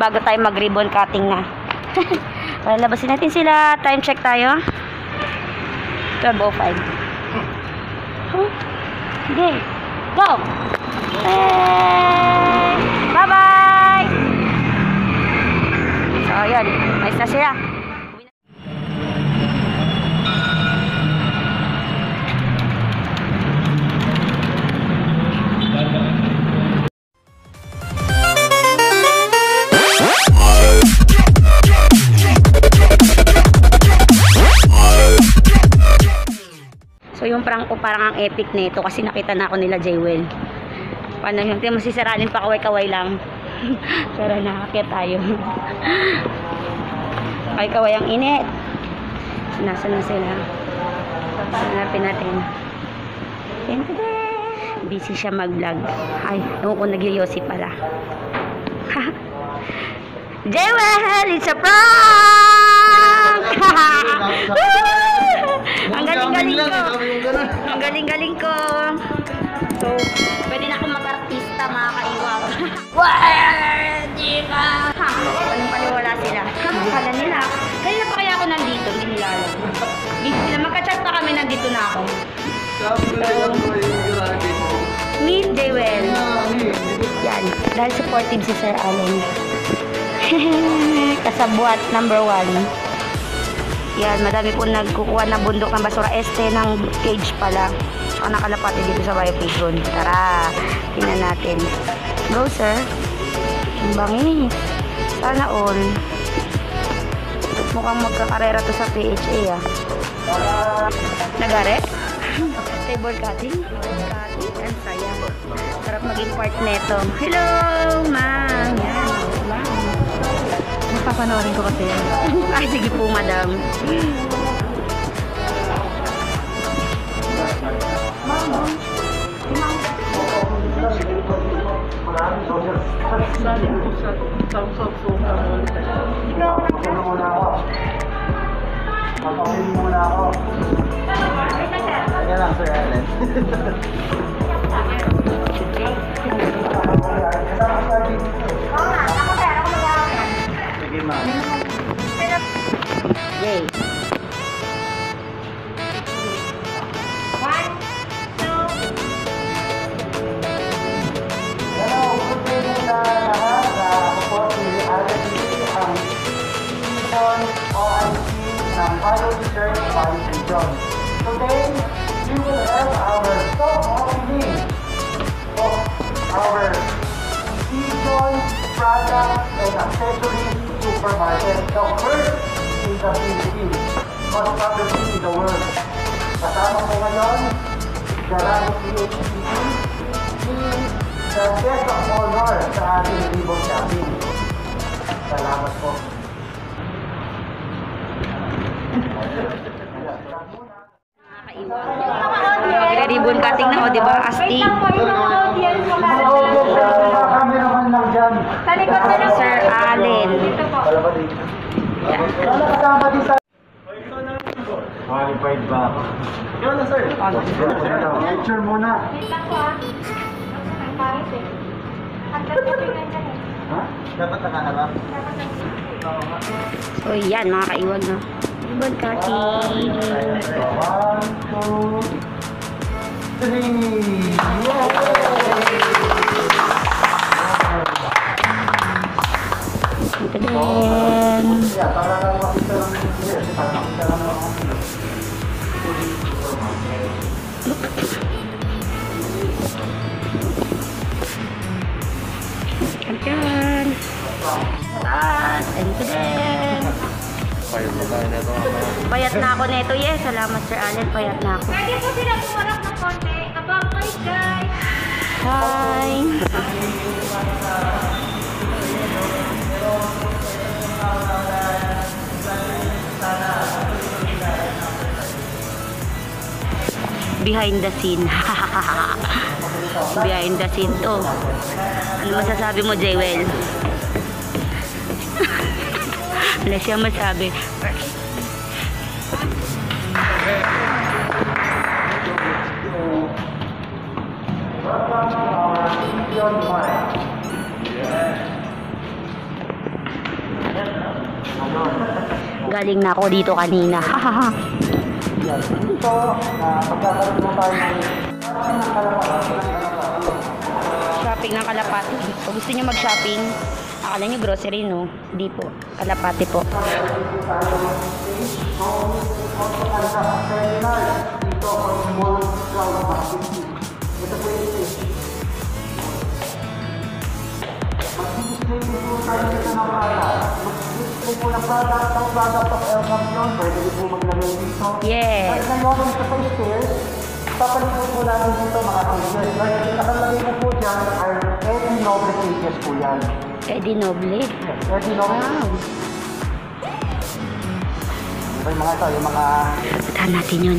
bago tayo mag ribbon cutting na. Labasin natin sila. Time check tayo. 12:05. Okay. Go! Hey! Bye-bye! So, yun. Nice na sila. So yung prank ko parang ang epic nito kasi nakita na ako nila Jewel. Paano yung masisiralin pa kaway-kaway lang. Pero nakakit tayo. Kaway-kaway ang init. Nasaan na sila? Hanapin natin. Busy siya mag-vlog. Ay, ewan ko nag-yosi pala. Jewel! It's a prank! Ang galing-galing ko. Ang galing-galing ko. So, pwede na akong mag-artista, mga kaiwag. Pwede ka! Anong paniwala sila? Kala nila. Kanina pa kaya ako nandito, hindi nila alam. Magka-chat pa kami, nandito na ako. Meet Jewel. Yan. Dahil supportive si Sir Allen. Kasabwat number 1. Yan, madami po nagkukuha ng bundok ng basura este ng cage pala. Saka nakalapati dito sa bioplayground. Tara, tingnan natin. Go, sir. Ang bangis. Sana all. Mukhang magkakarera to sa PHA, ah. Nagare? Table cutting. Cutting and saya. Sarap maging part neto. Hello, ma'am. Yan. Papanoorin ko kasi. Ay, sige po, madam. Kaya lang, Sir Allen. Yay. 1, 2. Hello, good day muna lahat. Ako po si Allen, ang Season OIC ng College Church Paris St. John. Today, we will have our soft opening of our Season products and accessories supermarket. The first in the Philippines, most probably in the world. Kasama ko ngayon, Garani PHCC, the guest of honor sa ating ribbon cutting. Salamat po. Ribbon cutting na, o, diba? Astig. Cameraman lang dyan. Sir Allen. Yan. Kasama din sa... Qualified ba? Yun na, sir. Picture muna. Ha? Dapat nakaharap. So, yan, mga kaiwag, no? Ribbon cutting. 1, 2, 3. Ito din. Ayan. Taas. Ito din. Payat na ako neto. Yes, salamat Sir Allen. Payat na ako. Pwede po sila pumarap ng konti. Abang kayo, guys. Hi. Behind the scene. Behind the scene to. Ano masasabi mo, Jewel? Wala siya masabi. Galing na ako dito kanina. Yan. Dito, pagkakaroon mo tayo ng Shopping ng Kalapati. Kung gusto nyo mag-shopping, akala nyo grocery, no? Hindi po. Kalapati po. dito for small crowd activity. Ito po yung stage. Mag-display po tayo dito ng product. Mag-display po ng product of El Campion. Pwede po maglagay dito. Yes. At ngayon, ito po yung stairs. Papalitin po natin dito mga cages. Right, nakalagay po dyan are Eddie Noble cages po yan. Eddie Noble. Eddie Noble. Wow. Ito yung mga ito, yung mga... Puntahan natin yun.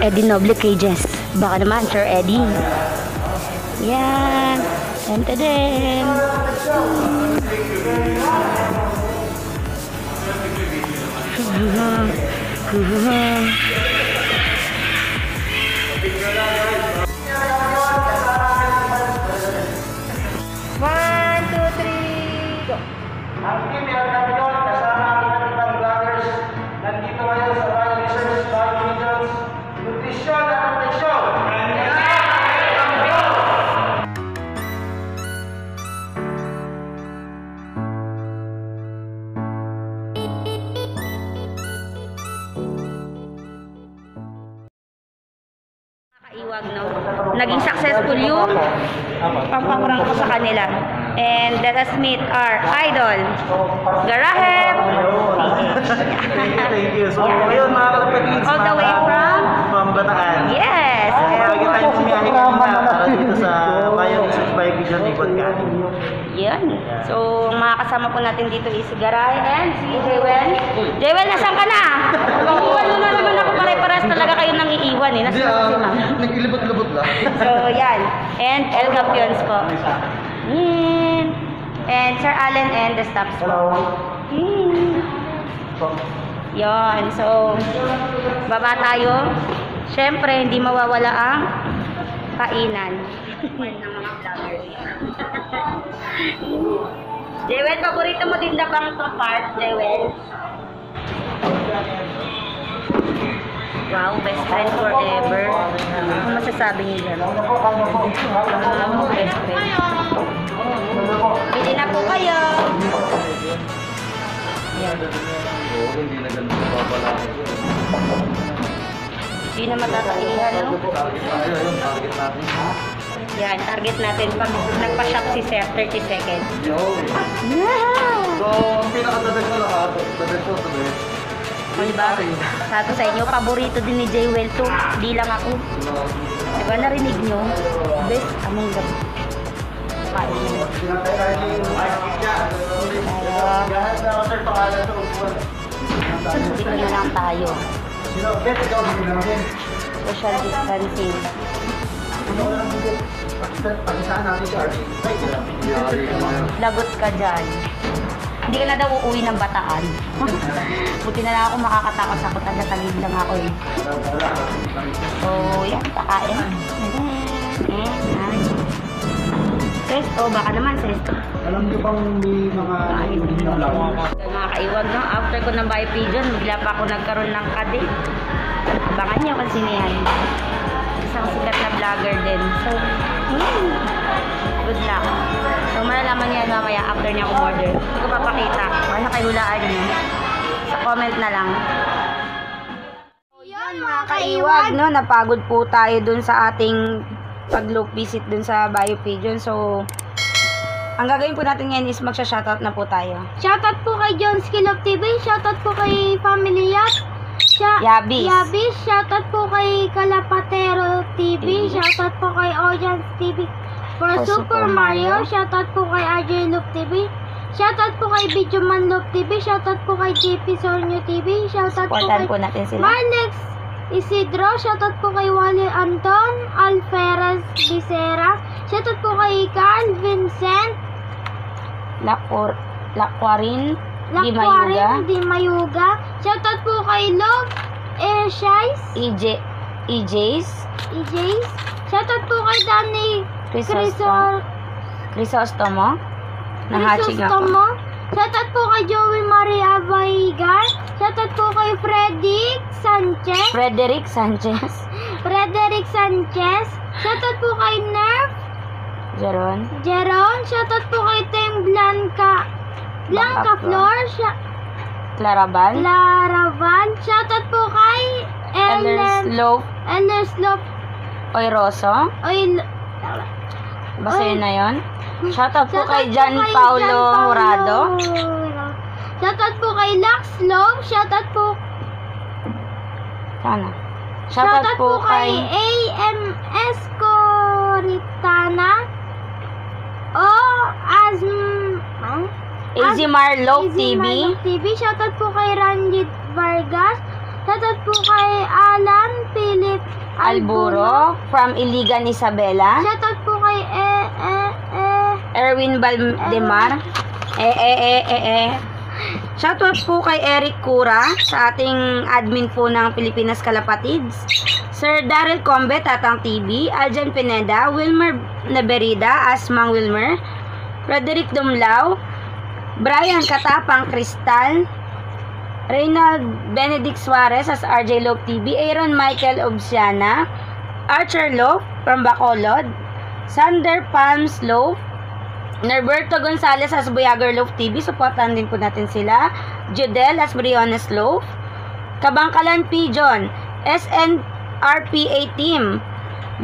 Eddie Noble Cages. Baka naman, Sir Eddie. Yan. Tantadin. One, two, three, go. Ang team El Campion, kasama ang iba't ibang vloggers, nandito ngayon sa Royal Research Bioregions, Nutrisyon at Proteksyon. Kaiwag, no? Naging successful yung pangpangurang ko sa kanila. And let us meet our idol, Garahep. Thank you. So, ngayon mga kalapatids, All the way from Bataan. Yes. Lagi tayo sumiyahin kanina para dito sa Bayo Research Biovision Ribbon Cutting. Yan. So, mga kasama po natin dito is si Garay and si Jewel. Jewel, nasaan ka na? Iiwan mo na naman ako. Pare-paras talaga kayo nang iiwan eh. Nasaan na si ma'am? Nag-ilibot-libot lang. So, yan. And El Campions po. Yan. And Sir Allen and the staffs po. Yan. Yan. So, baba tayo. Siyempre, hindi mawawala ang kainan. Ng mga vlogger. Jewel, paborito mo din na bang itong part, Jewel? Wow, best friend forever. Ano masasabi niyo dyan? Wow, best friend. Bili na po kayo. Yan. Hindi na ganun pa pala. Hindi na matataihan, no? Target natin. Yan, target natin. Pag nagpa-shop si Seth, 30 seconds. Wow! So, ang pinakadadag na lahat, dadag ko ito eh. O, diba? Sabi ko sa inyo, paborito din ni Jewel to. Di lang ako. Diba narinig nyo? Best among the kain. Dito na lang tayo. Social distancing. Lagot ka dyan. Hindi ka na daw uuwi ng Bataan. Buti na lang ako makakatakot sa taga-tagig lang ako eh. So, yan, pakain. Sesto, baka naman sesto. Alam niyo bang may mga Mga kaiwag, no? After ko ng Biopigeon, bigla pa ako nagkaroon ng kadi. Abangan niyo kung sino yan. Isang sikat na vlogger din. So, good luck. So, malalaman niya mamaya after niya umorder. Hindi ko papakita. Baka kayo hulaan niyo. Sa comment na lang. Yun mga kaiwag, no? Napagod po tayo dun sa ating pag-loop visit dun sa Biopigeon. So, ang gagawin po natin ngayon is magsha-shoutout na po tayo. Shoutout po kay John Skill of TV. Shoutout po kay Family Yacht. Yabis. Yabis. Shoutout po kay Kalapatero TV. Shoutout po kay Audience TV. For Super Mario. Shoutout po kay RJ Loop TV. Shoutout po kay Videoman Loop TV. Shoutout po kay JP Sornyo TV. Shoutout po Supportan kay po natin sila. Marlex Isidro. Shoutout po kay Wally Anton Alferez Becerra. Shoutout po kay Carl Vincent Lakwarin Lakwarin Di Mayuga. Shoutout po kay Love Airshais EJs EJs. Shoutout po kay Danny Crisostomo. Nahaching ako. Shoutout po kay Joey Maria Vaigan. Shoutout po kay Frederick Sanchez. Frederick Sanchez. Frederick Sanchez. Shoutout po kay Nerf Jeron. Jeron. Shoutout po kay Tem Blanca Blanca Flor. Claraban. Laravan. Shoutout po kay Eller Slope. Oiroso. Basta yun na yun. Shoutout po kay Jan Paulo Jurado. Shoutout po kay Lax Love. Shoutout po Sana. Shoutout po kay AMS Coritana. Azimar Love TV. Shoutout po kay Ranjit Vargas. Shoutout po kay Alan Philip Alburo from Iligan, Isabela. Shoutout po kay Erwin Valdemar. Shoutout po kay Eric Cura sa ating admin po ng Pilipinas Kalapatids. Sir Daryl Combe, Tatang TV. Aljan Pineda. Wilmer Naberida as Mang Wilmer. Frederick Dumlao. Brian Katapang Cristal. Reynald Benedict Suarez as RJ Love TV. Aaron Michael Obsiana. Archer Love from Bacolod. Sander Palms Love. Norberto Gonzalez as Buyager Love TV. Supportan din po natin sila. Judel as Briones Love. Kabangkalan Pigeon. SNRPA Team.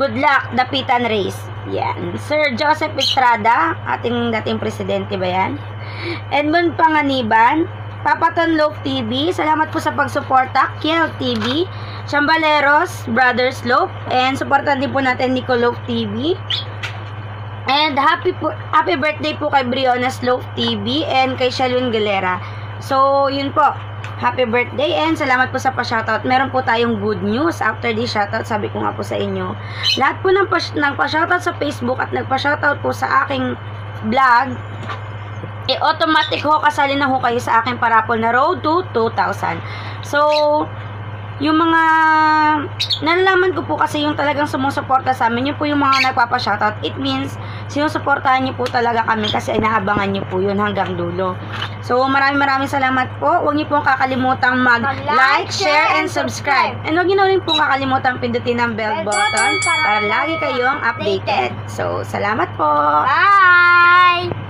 Good luck, Dapitan Race. Yan. Sir Joseph Estrada, ating dating presidente ba yan? Edmund Panganiban. Papaton Love TV. Salamat po sa pagsuporta. Kiel TV. Chambaleros Brothers Love. And supportan din po natin Nico Love TV. And happy birthday po kay Briones Love TV and kay Shalun Galera. So, yun po. Happy birthday and salamat po sa pa-shoutout. Meron po tayong good news after this shoutout. Sabi ko nga po sa inyo. Lahat po ng pa-shoutout sa Facebook at nagpa-shoutout po sa aking vlog, automatic ho, kasali na ho kayo sa aking parapol na Road to 2,000. So, yung mga nalalaman ko po kasi yung talagang sumusuporta sa amin, yun po yung mga nagpapa-shoutout. It means, sinusuportahan niyo po talaga kami kasi inaabangan niyo po yun hanggang dulo. So, maraming salamat po. Huwag niyo pong kakalimutang mag-like, share, and subscribe. And huwag niyo na rin pong kakalimutang pindutin ang bell button para lagi kayong updated. So, salamat po! Bye!